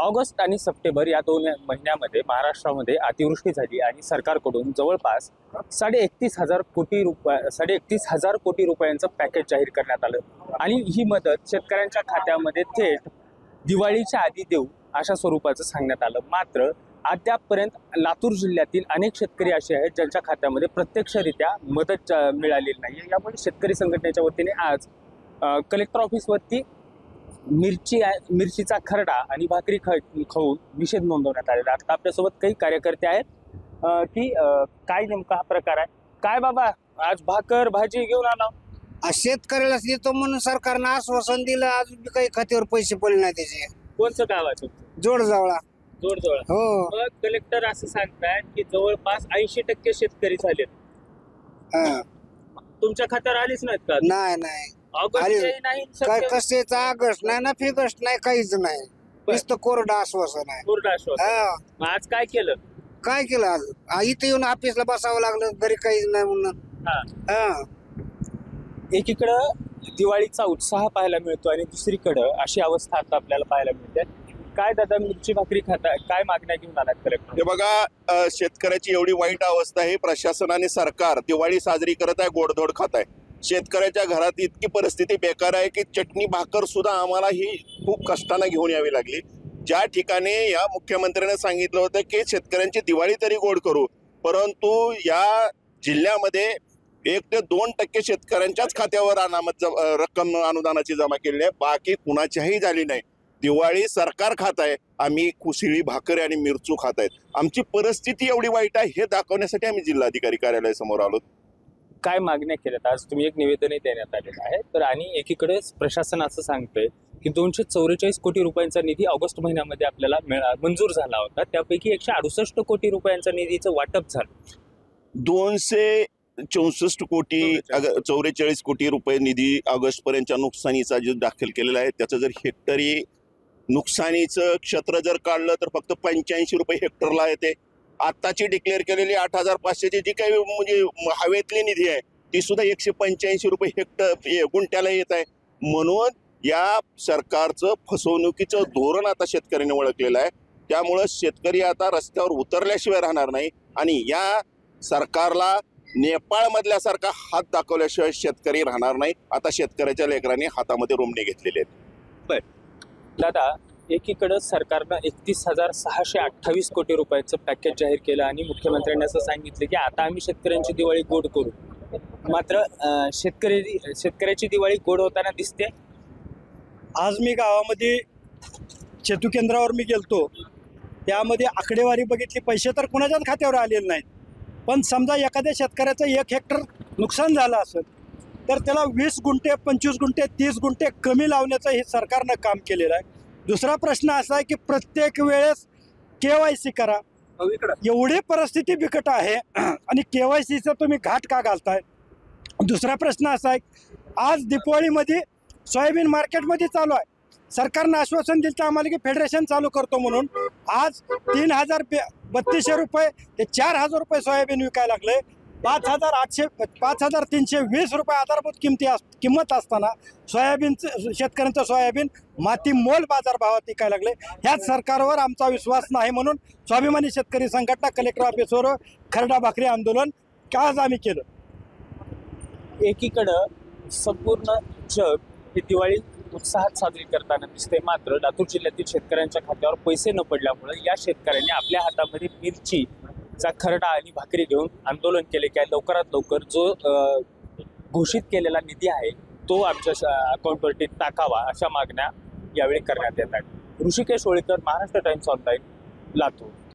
August आणि September या 2 महिन्यामध्ये महाराष्ट्रामध्ये अतिवृष्टी झाली आणि सरकारकडून जवळपास 31,000 कोटी रुपयांचं पॅकेज जाहीर करण्यात आलं आणि ही मदत शेतकऱ्यांच्या खात्यामध्ये थेट दिवाळीच्या आधी देऊ अशा स्वरूपाचं सांगण्यात आलं. मात्र अद्यापपर्यंत लातूर जिल्ह्यातील अनेक शेतकरी असे आहेत ज्यांच्या खात्यामध्ये प्रत्यक्षरित्या मदत मिळालेली नाही. यामुळे शेतकरी संघटनेच्या वतीने आज कलेक्टर ऑफिसवरती मिरचीचा खरडा आणि भाकरी खाऊन निषेध नोंदवण्यात आलेला. आता आपल्यासोबत काही कार्यकर्ते आहेत की काय नेमका हा प्रकार आहे. काय बाबा, आज भाकर भाजी घेऊन आला? शेतकऱ्याला देतो म्हणून सरकारनं आश्वासन दिलं, अजून काही खात्यावर पैसे पडले नाही त्याचे. कोणचं गाव आहे तुमचं? जोडजावळा. जोडजवळ. हो. मग कलेक्टर असं सांगतायत की जवळपास 80% शेतकरी झालेत. तुमच्या खात्यावर आलीच नाहीत का? नाही नाही. काय कशाचा ऑगस्ट नाही ना, फिगस्ट नाही, काहीच नाही. नुसतं कोरडं आश्वासन आहे. आज काय केलं? काय केलं आज? इथे येऊन ऑफिसला बसावं लागलं, घरी काहीच नाही म्हणून. एकीकडं दिवाळीचा उत्साह पाहायला मिळतो आणि दुसरीकडं अशी अवस्था आता आपल्याला पाहायला मिळते. काय दादा, मिरची भाकरी खाताय, काय मागण्या घेऊन आलात कलेक्टर? हे बघा, शेतकऱ्याची एवढी वाईट अवस्था आहे. प्रशासन आणि सरकार दिवाळी साजरी करत आहे, गोडधोड खात आहे. शेतकऱ्याच्या घरात इतकी परिस्थिती बेकार आहे की चटणी भाकर सुद्धा आम्हाला ही खूप कष्टाने घेऊन यावी लागली. ज्या ठिकाणी या मुख्यमंत्र्यांनी सांगितलं होतं की शेतकऱ्यांची दिवाळी तरी गोड करू, परंतु या जिल्ह्यामध्ये 1 ते 2% शेतकऱ्यांच्याच खात्यावर रक्कम अनुदानाची जमा केली आहे. बाकी कुणाच्याही झाली नाही. दिवाळी सरकार खात आहे, आम्ही कुशिळी भाकर आणि मिरचू खात आहेत. आमची परिस्थिती एवढी वाईट आहे हे दाखवण्यासाठी आम्ही जिल्हाधिकारी कार्यालयासमोर आलो. काय मागण्या केल्यात? आज तुम्ही एक निवेदनही देण्यात आलेलं आहे. तर आणि एकीकडे प्रशासन असं सांगतंय की 244 कोटी रुपयांचा निधी ऑगस्ट महिन्यामध्ये आपल्याला मंजूर झाला होता, त्यापैकी 168 कोटी रुपयांचा निधीचं वाटप झालं. 264 कोटी 44 कोटी रुपये निधी ऑगस्ट पर्यंतच्या नुकसानीचा जो दाखल केलेला आहे, त्याचं जर हेक्टरी नुकसानीचं क्षेत्र जर काढलं तर फक्त 85 रुपये हेक्टरला येते. आत्ताची डिक्लेअर केलेली 8,500ची जी काही म्हणजे हवेतली निधी आहे ती सुद्धा 185 रुपये हेक्टर गुंठ्याला येत आहे. म्हणून या सरकारचं फसवणुकीचं धोरण आता शेतकऱ्यांनी ओळखलेलं आहे. त्यामुळं शेतकरी आता रस्त्यावर उतरल्याशिवाय राहणार नाही आणि या सरकारला नेपाळ मधल्यासारखा हात दाखवल्याशिवाय शेतकरी राहणार नाही. आता शेतकऱ्याच्या लेकरांनी हातामध्ये रोमणे घेतलेले आहेत. बर दादा, एकीकडं सरकारनं 31,628 कोटी रुपयाचं पॅकेज जाहीर केलं आणि मुख्यमंत्र्यांनी असं सांगितलं की आता आम्ही शेतकऱ्यांची दिवाळी गोड करू. मात्र शेतकऱ्याची दिवाळी गोड होताना दिसते. आज मी गावामध्ये सेतू केंद्रावर मी गेलतो, त्यामध्ये आकडेवारी बघितली. पैसे तर कुणाच्याच खात्यावर आलेले नाहीत. पण समजा एखाद्या शेतकऱ्याचं 1 हेक्टर नुकसान झालं असेल तर त्याला 20 गुंठे 25 गुंठे 30 गुंठे कमी लावण्याचं हे सरकारनं काम केलेलं आहे. दुसरा प्रश्न असा आहे की प्रत्येक वेळेस KYC करा. एवढी परिस्थिती बिकट आहे आणि KYCचं तुम्ही घाट का घालताय? दुसरा प्रश्न असा आहे, आज दिवाळीमध्ये सोयाबीन मार्केटमध्ये चालू आहे. सरकारनं आश्वासन दिलं तर आम्हाला की फेडरेशन चालू करतो म्हणून. आज 3,032 रुपये ते 4,000 रुपये सोयाबीन विकायला लागले. 5,320 रुपये आधारभूत किंमत असताना सोयाबीनचं शेतकऱ्यांचं सोयाबीन माती मोल बाजारभावात विकायला लागले. ह्याच सरकारवर आमचा विश्वास नाही म्हणून स्वाभिमानी शेतकरी संघटना कलेक्टर ऑफिसवर खरडा भाकरी आंदोलन आज आम्ही केलं. एकीकडं संपूर्ण जग ही दिवाळी उत्साहात साजरी करताना दिसते. मात्र लातूर जिल्ह्यातील शेतकऱ्यांच्या खात्यावर पैसे न पडल्यामुळे या शेतकऱ्यांनी आपल्या हातामध्ये मिरचीचा खरडा आणि भाकरी घेऊन आंदोलन केले की लवकरात लवकर जो घोषित केलेला निधी आहे तो आमच्या अकाउंटवरती टाकावा, अशा मागण्या यावेळी करण्यात येत आहेत. Rishikesh Holkar, Maharashtra times online, Latur.